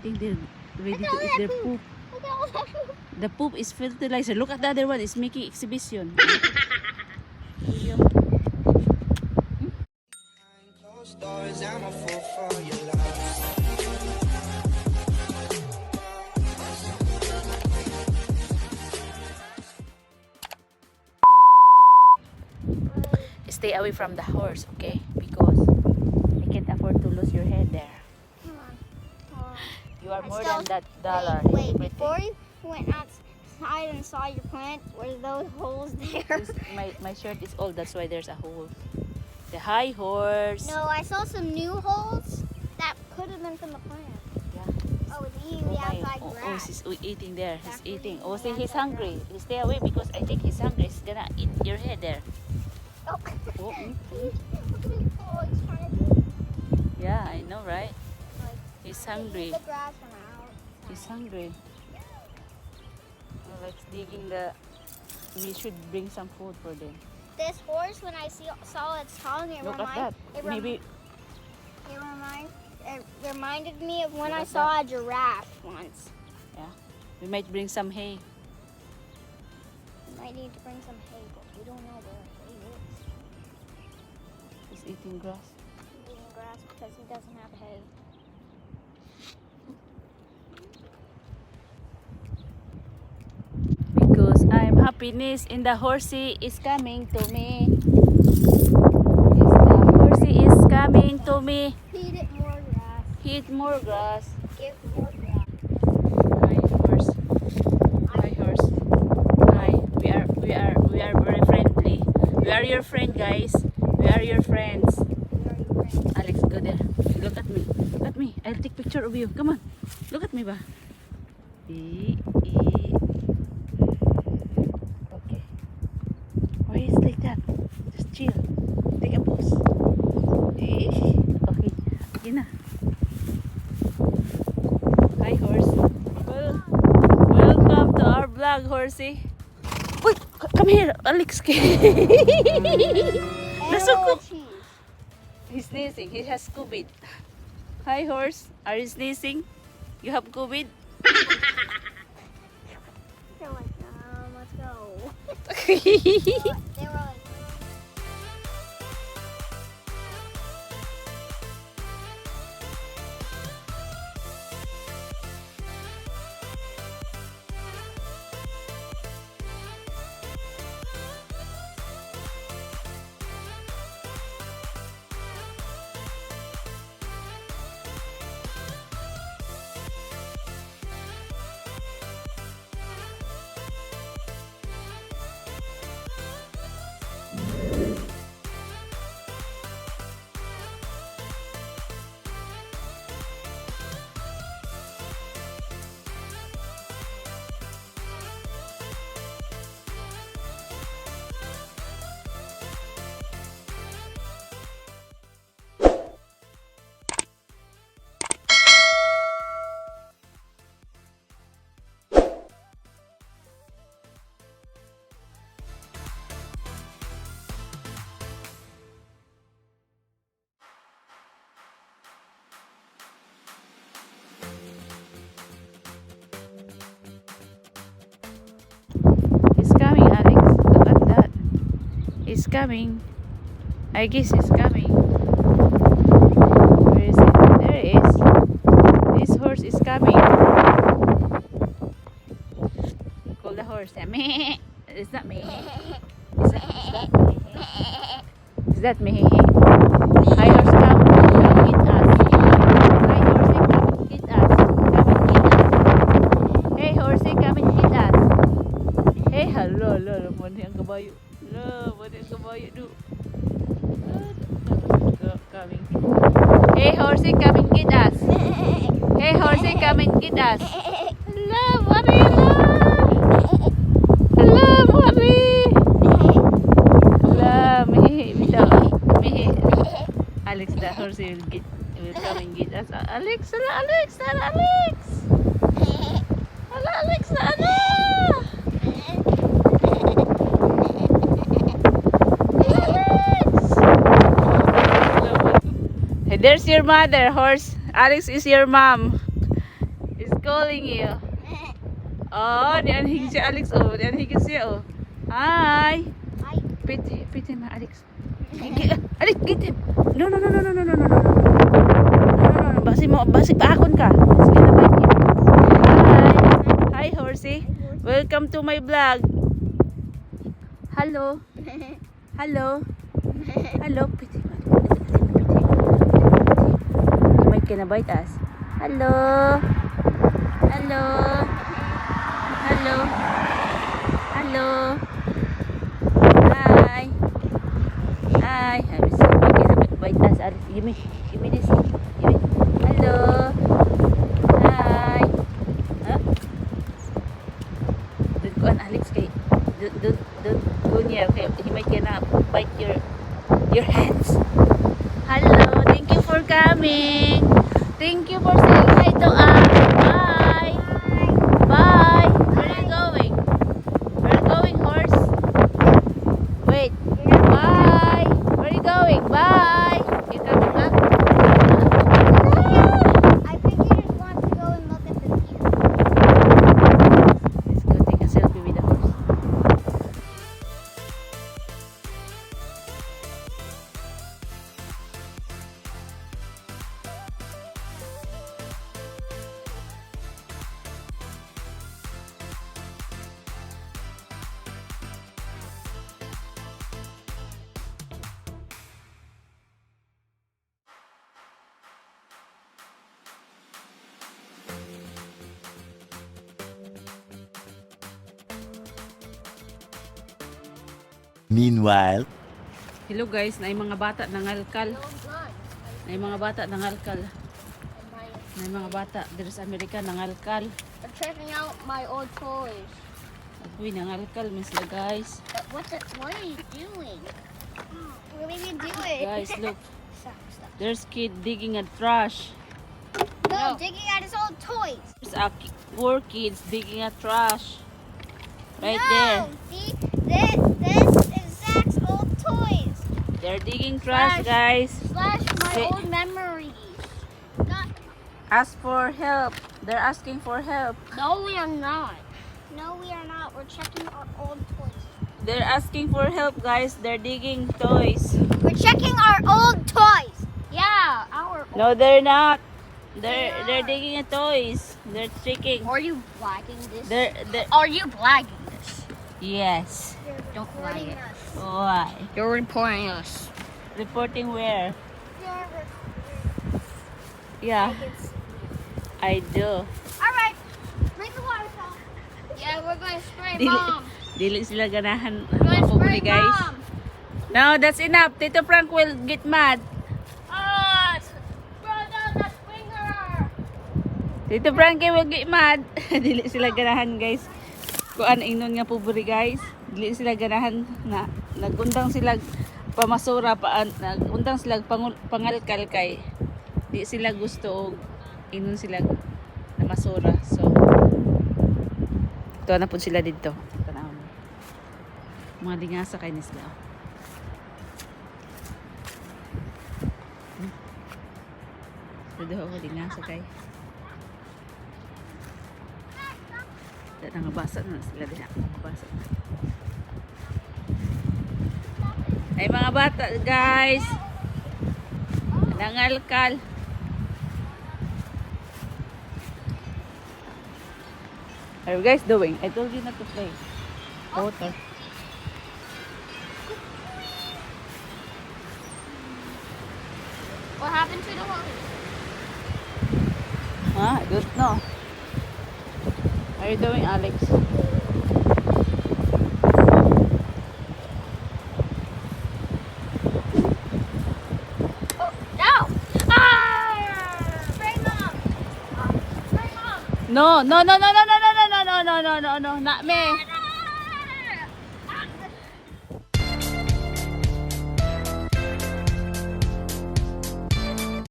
think they're ready to eat their poop. The poop is fertilizer. Look at the other one. It's making exhibition. Stay away from the horse, okay? Because you can't afford to lose your head there. You are more than that dollar. Wait, before you went outside and saw your plant, were those holes there? My shirt is old, that's why there's a hole. The high horse. No, I saw some new holes that could have been from the plant. Yeah. Oh, it's eating the outside grass. He's eating there. He's eating. Oh, see, he's hungry. You stay away because I think he's hungry. He's gonna eat your head there. Oh. Oh, Oh, he's trying to yeah, I know, right? like, He's hungry. the grass from out. He's hungry. Well, let's digging the. We should bring some food for them. This horse, when I saw its tongue, Look at that. Maybe. It reminded me of when Look I at saw a giraffe once. Yeah. We might bring some hay. We might need to bring some hay, but we don't know where hay is. He's eating grass. He's eating grass because he doesn't have hay. Because I'm happiness and the horsey is coming to me. The horsey is coming to me. Feed it more grass. Eat more grass. Give more grass. Hi horse. Hi horse. Hi. We are very friendly. We are your friend, guys. We are your friends. Alex, go there. Look at me. Look at me. I'll take picture of you. Come on. Look at me ba. Okay. Why is like that? Just chill. Take a pose. Okay. Okay na. Hi horse. Welcome to our vlog, horsey. Wait, come here, Alex. Nasuko. He's sneezing. He has COVID. Hi horse. Are you sneezing? You have COVID? They're like, let's go. They were like, He's coming, Alex. Look at that. He's coming. I guess he's coming. Where is it? There it is. This horse is coming. Call the horse. Meh. Is that me? Is that me? Hi horse, come get us. Hi horsey, come get us. Come and get us. Hey horsey, come and get us. Hey, hello, mana yang kabayo? Mana yang kabayo tu? Coming. Hey horsey, come and get us. Hey horsey, come and get us. Hello, Mari. Hello, Mari. Hello, Mihi. Alex, the horsey will come and get us. Alex. Alex. There's your mother, horse. Alex is your mom. calling you. Oh, nianhig si Alex. Oh, nianhig siya. Oh. Hi. Hi. Pit him, Alex. Alex, get him. No. No. Basi paakon ka. Sige na bite you. Hi, horsey. Welcome to my vlog. Hello. Pit him. You might gonna bite us. Hello. Hi. I'm sorry, gonna bite us. Alex, give me this. Hello. Hi. Huh? Don't go on, Alex. Don't go near. Okay, he might gonna bite your hands. Hello. Thank you for coming. Thank you for saying hi to us. Bye. Where are you going? Horse? Wait. Bye. Where are you going? Bye. You coming back? I think he just wants to go and look at the view. Let's go take a selfie with the horse. Meanwhile, Hello guys, na mga bata nangalkal. There's America nangalkal. I'm checking out my old toys. Uy, nangalkal misla guys. What are you doing? What are you doing? Guys, look. Stop. There's kid digging at trash. No, digging at his old toys. There's four kids digging at trash. Right no, there. See, this is Zach's old toys. They're digging trash, guys. Slash my See- old memories. Ask for help. They're asking for help. No, we are not. We're checking our old toys. They're asking for help, guys. They're digging toys. We're checking our old toys. Yeah, our old. No, they're not. They're They are. digging at toys. They're checking. Are you blagging this? They're Are you blagging this? yes. Don't flag it. Why? You're reporting us. Reporting where? Yeah, I do. Alright, bring the water fountain. Yeah, we're going to spray Dili, mom. dili sila ganahan We're going to spray mapubuli, guys. mom. No, that's enough. Tito Frank will get mad. Brother, the finger. Tito Frankie will get mad. Dili sila ganahan, guys. Kuan ingnon nga puburi, guys. Dili sila ganahan na nagundang sila pamasura nagundang sila pangalkal kay di sila gusto og inon sila na masura. So ito na po sila dito. Tanawon. Mga lingasa kay nisla. Dito ako lingasa kay. Nangabasa na sila din ako. Nangabasa na. Ay mga bata guys. Nangalkal. What are you guys doing? I told you not to play. Water. What happened to the horse? Huh? I don't know. What are you doing, Alex? No! Spray mom! Spray mom! No, not me.